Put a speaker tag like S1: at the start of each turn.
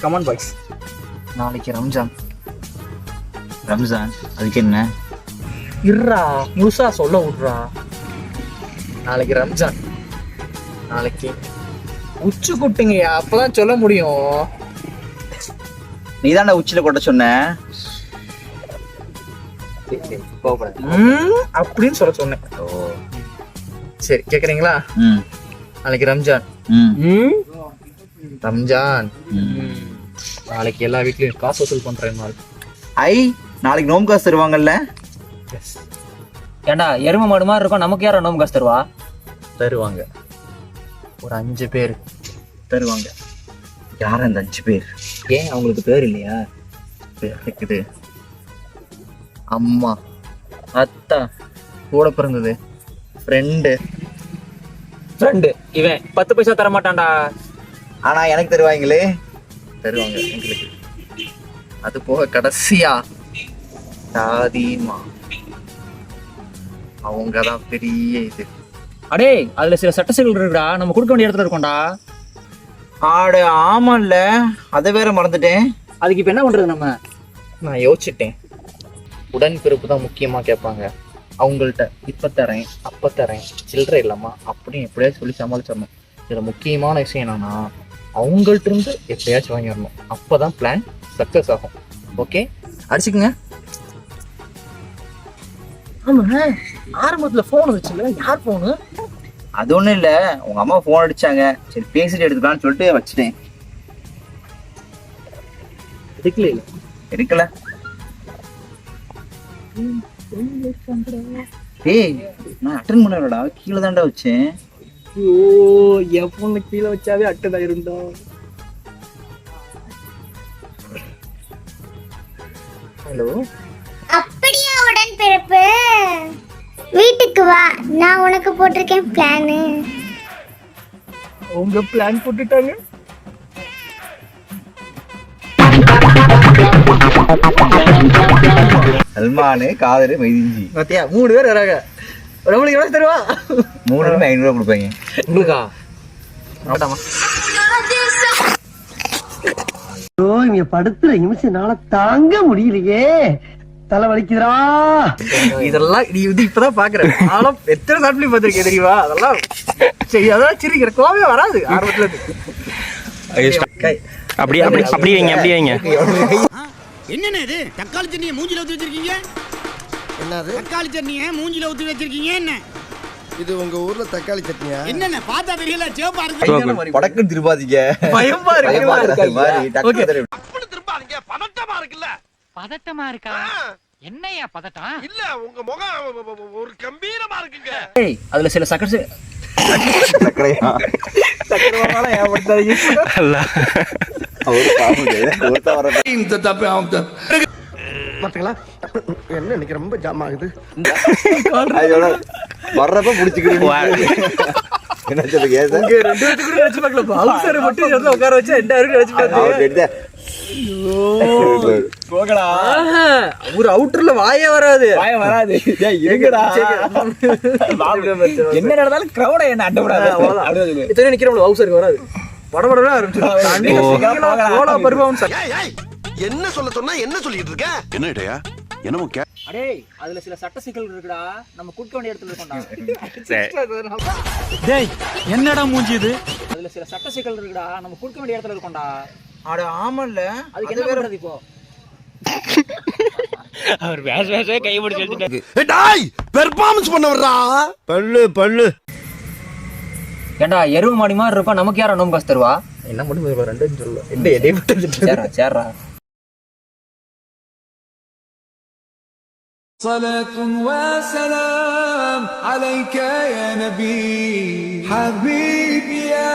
S1: Come on boys.
S2: நாளைக்கு ரம்ஜான். ரம்ஜான் அதுக்கு என்ன?
S1: இருடா, முழுசா சொல்ல விட்றா. நாளைக்கு ரம்ஜான். நாளைக்கு உச்சி குட்டுங்கய்யா, அப்பதான் சொல்ல முடியும்.
S2: நீ தானே உச்சில கொட்ட சொன்ன.
S1: அப்படின்னு சொல்ல சொன்னேன். சரி கேக்குறீங்களா? நாளைக்கு ரம்ஜான். ரம்ஜான் நாளைக்கு எல்லா வீட்லயும் காசு வசூல் பண்றேன் நாள்.
S2: நாளைக்கு நோம்பு காசு தருவாங்கல்ல?
S3: ஏண்டா எருமை மாடு மாதிரி இருக்கும், நமக்கு யாரா நோம்பு காசு தருவா?
S1: தருவாங்க. ஒரு 5 பேர்
S2: தருவாங்க. யாரும் அந்த 5 பேர்?
S1: ஏன் அவங்களுக்கு பேர் இல்லையா?
S2: பேர் இருக்குது.
S1: அம்மா, அத்தா, கூட பிறந்தது, ஃப்ரெண்டு. இவன் 10 பைசா தர மாட்டான்டா.
S2: ஆனா எனக்கு தருவாங்களே.
S1: தருவாங்க எங்களுக்கு. அது போக கடைசியா தாதிமா, அவங்கதான் பெரிய இது.
S3: அடே அதுல சில சட்ட சிக்கல் இருக்குடா, நம்ம கொடுக்க வேண்டிய இடத்துல இருக்கோம்டா.
S2: ஆடு ஆமால்ல, அதை வேற மறந்துட்டேன்.
S3: அதுக்கு இப்ப என்ன பண்றது நம்ம?
S1: நான் யோசிச்சிட்டேன். உடன்பிறப்பு தான் முக்கியமா கேட்பாங்க. அவங்கள்ட்ட இப்ப தரேன் அப்ப தரேன் சில்லறை இல்லாமா அப்படின்னு எப்படியாச்சும் சொல்லி சமாளிச்சிடணும். இதுல முக்கியமான விஷயம் என்னன்னா, அவங்கள்ட்ட இருந்து எப்படியாச்சும் வாங்கிடணும். அப்பதான் பிளான் சக்சஸ் ஆகும். ஓகே, அடிச்சுக்குங்க. ஆமா, ஆரம்பத்துல போன் வச்சுல. யார் போனு?
S2: அது ஒண்ணும் இல்ல, உங்க அம்மா போன் அடிச்சாங்க. சரி பேசிட்டு எடுத்துக்கலாம்னு சொல்லிட்டு வச்சுட்டேன். எடுக்கல. ஏய் நான் அட்டன் பண்ணலடா, கீழே தான்டா வச்சேன்.
S1: ஓ, என் போன்ல கீழே வச்சாவே அட்டதான் இருந்தோம். ஹலோ,
S4: அப்படியா உடன்பிறப்பு? வீட்டுக்கு வா, நான் உனக்கு போட்டிருக்கேன் பிளான்.
S1: உங்க பிளான் போட்டுட்டாங்க.
S2: சல்மானு, காதரு, மைதிஞ்சி.
S1: பாத்தியா, 3 பேர் வராங்க. நம்மளுக்கு எவ்வளவு தருவா?
S2: 3 500 கொடுப்பாங்க.
S1: உங்களுக்கா? ஆட்டாமா.
S5: இங்க படுத்துற நிமிஷம்னால தாங்க முடியலையே, தலை வலிக்குதுடா.
S1: இதெல்லாம் நீ வந்து இப்பதான் பாக்குற. ஆனா எத்தனை நாட்களையும் பார்த்திருக்கேன் தெரியுமா? அதெல்லாம் சரி, அதான் சிரிக்கிற கோவமே வராது ஆரம்பத்துல இருந்து.
S3: அப்படியே வைங்க.
S6: என்னென்ன இது? தக்காளி சட்னியை மூஞ்சில ஊத்தி வச்சிருக்கீங்க?
S5: என்னது
S6: தக்காளி சட்னியை மூஞ்சில ஊத்தி வச்சிருக்கீங்க? என்ன
S5: இது உங்க ஊர்ல தக்காளி சட்னியா?
S6: என்னென்ன பார்த்தா தெரியல, சேப்பா இருக்கு.
S2: படக்குன்னு திருப்பாதீங்க.
S1: பயமா இருக்கு.
S6: திரும்பாதீங்க, பதட்டமா இருக்குல்ல.
S7: பதட்டமா இருக்கா? என்னையா பதட்டம்?
S6: இல்ல, உங்க முகம் ஒரு கம்பீரமா இருக்குங்க.
S3: ஏய் அதுல சில சக்கரை
S5: என்ன இன்னைக்கு ரொம்ப ஜாம் ஆகுது.
S2: வர்றப்ப புடிச்சுக்கிறீங்க. என்ன சொல்லுங்க?
S1: உட்கார வச்சா ஒரு அவுட்டர்ல வாயே வராது.
S3: என்ன நடந்தாலும் கிரௌட என்ன அட்டப்படாது.
S1: இத்தனை நிக்கிறவங்க ஹவுசருக்கு வராது. படபடவே ஆரம்பிச்சு.
S6: என்ன சொல்ல சொன்னா என்ன சொல்லிட்டு இருக்க? என்னடா என்னமோ
S3: அடே அதுல சில சட்ட சிக்கல் இருக்குடா, நம்ம கொடுக்க வேண்டிய இடத்துல இருக்கோம்டா.
S7: டேய் என்னடா மூஞ்சி இது?
S3: அதுல சில சட்ட சிக்கல் இருக்குடா, நம்ம கொடுக்க வேண்டிய இடத்துல இருக்கோம்டா.
S2: ஆடு ஆமால்ல,
S3: அதுக்கு என்ன பண்றது இப்போ?
S7: அவர் வேஷ கை பிடிச்சு எடுத்துட்டாரு.
S6: டேய் பெர்ஃபார்மன்ஸ் பண்ண வர்றா.
S5: பல்லு
S3: ஏண்டா எருமை மாடி மாதிரி இருக்கும், நமக்கு யாரா நோம்பு காசு தருவா?
S1: என்ன மட்டும் 2 சொல்ல என்ன எடை விட்டு
S3: சேர்றா.
S8: صلاة وسلام عليك يا نبي حبيبي يا